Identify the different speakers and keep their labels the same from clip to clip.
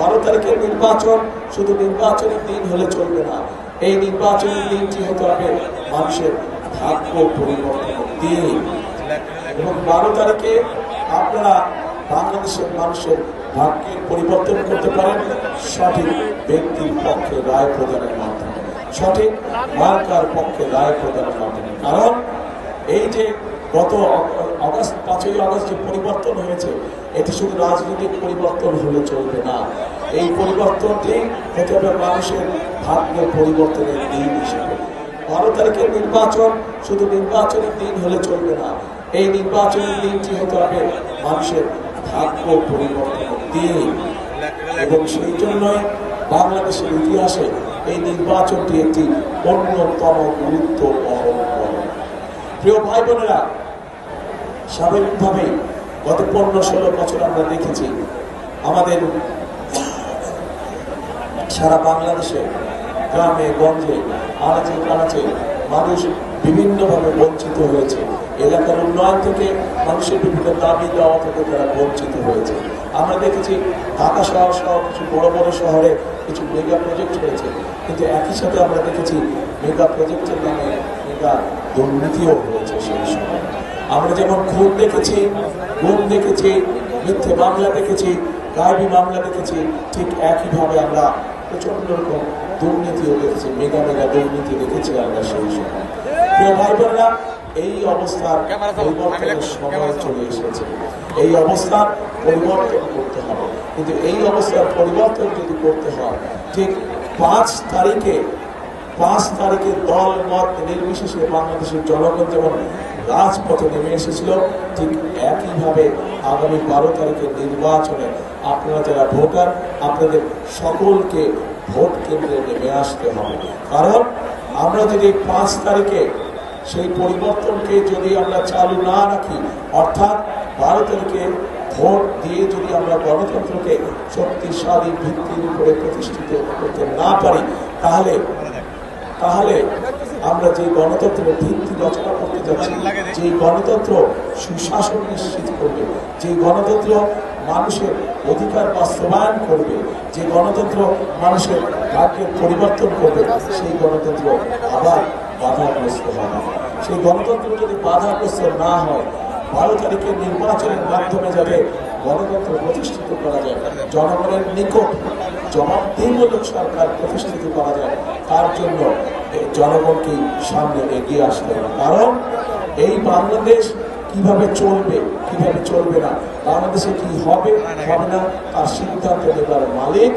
Speaker 1: 12 তারিখের নির্বাচন শুধু নির্বাচনের দিন হলে চলবে না। এই নির্বাচনের দিনটি হতে হবে মানুষের ভাগ্য পরিবর্তন দিয়ে, এবং 12 তারিখে আপনারা বাংলাদেশের মানুষের ভাগ্যের পরিবর্তন করতে পারেন সঠিক ব্যক্তির পক্ষে রায় প্রদানের মাধ্যমে, সঠিক মার্কার পক্ষে রায় প্রদানের মাধ্যমে। কারণ এই যে গত আগস্ট 5ই আগস্ট যে পরিবর্তন হয়েছে, এটি শুধু রাজনৈতিক পরিবর্তন হলে চলবে না। এই পরিবর্তনটি হতে হবে মানুষের ভাগ্যের পরিবর্তনের দিন হিসেবে। 12 তারিখের নির্বাচন শুধু নির্বাচনের দিন হলে চলবে না। এই নির্বাচনের দিনটি হতে হবে মানুষের ভাগ্য পরিবর্তনের দিন, এবং সেই জন্যই বাংলাদেশের ইতিহাসে এই নির্বাচনটি একটি অন্যতম গুরুত্ব বহন করে। প্রিয় ভাই বোনেরা, স্বাভাবিকভাবেই গত 15-16 বছর আমরা দেখেছি আমাদের সারা বাংলাদেশে গ্রামে গঞ্জে আনাচে কানাচে মানুষ বিভিন্নভাবে বঞ্চিত হয়েছে। এলাকার উন্নয়ন থেকে মানুষের বিভিন্ন দাবি দেওয়া থেকে তারা বঞ্চিত হয়েছে। আমরা দেখেছি ঢাকা শহর সহ কিছু বড় বড় শহরে কিছু মেগা প্রজেক্ট হয়েছে, কিন্তু একই সাথে আমরা দেখেছি মেগা প্রজেক্টের নামে মেগা দুর্নীতিও হয়েছে। সেই সময় আমরা যেমন খুন দেখেছি, গুম দেখেছি, মিথ্যে মামলা দেখেছি, গায়েবী মামলা দেখেছি, ঠিক একইভাবে আমরা প্রচন্ড রকম দুর্নীতিও দেখেছি, মেগা মেগা দুর্নীতি দেখেছি আমরা সেই সময়। প্রিয় ভাই বোনেরা, এই অবস্থার পরিবর্তনের সময় চলে এসেছে। এই অবস্থার পরিবর্তন করতে হবে, কিন্তু এই অবস্থার পরিবর্তন যদি করতে হয় ঠিক 5 তারিখে দল মত নির্বিশেষে বাংলাদেশের জনগণ যেমন রাজপথে নেমে এসেছিল, ঠিক একইভাবে আগামী 12 তারিখের নির্বাচনে আপনারা যারা ভোটার, আপনাদের সকলকে ভোট কেন্দ্রে নেমে আসতে হবে। কারণ আমরা যদি 5 তারিখে সেই পরিবর্তনকে যদি আমরা চালু না রাখি, অর্থাৎ 12 তারিখে ভোট দিয়ে যদি আমরা গণতন্ত্রকে শক্তিশালী ভিত্তির উপরে প্রতিষ্ঠিত করতে না পারি, তাহলে আমরা যে গণতন্ত্রের ভিত্তি রচনা করতে যাচ্ছি, যে গণতন্ত্র সুশাসন নিশ্চিত করবে, যে গণতন্ত্র মানুষের অধিকার বাস্তবায়ন করবে, যে গণতন্ত্র মানুষের ভাগ্যের পরিবর্তন করবে, সেই গণতন্ত্র আবার বাধাগ্রস্ত হবে। সেই গণতন্ত্র যদি বাধাগ্রস্ত না হয়, 12 তারিখের নির্বাচনের মাধ্যমে যাতে গণতন্ত্র প্রতিষ্ঠিত করা যায়, জনগণের নিকট জবাবদিহিমূলক সরকার প্রতিষ্ঠিত করা যায়, তার জন্য জনগণকে সামনে এগিয়ে আসতে হবে। কারণ এই বাংলাদেশ কিভাবে চলবে, কিভাবে চলবে না, বাংলাদেশে কি হবে হবে না, তার সিদ্ধান্ত নেবার মালিক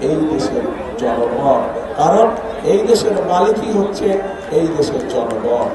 Speaker 1: এই দেশের জনগণ। কারণ এই দেশের মালিকই হচ্ছে এই দেশের জনগণ।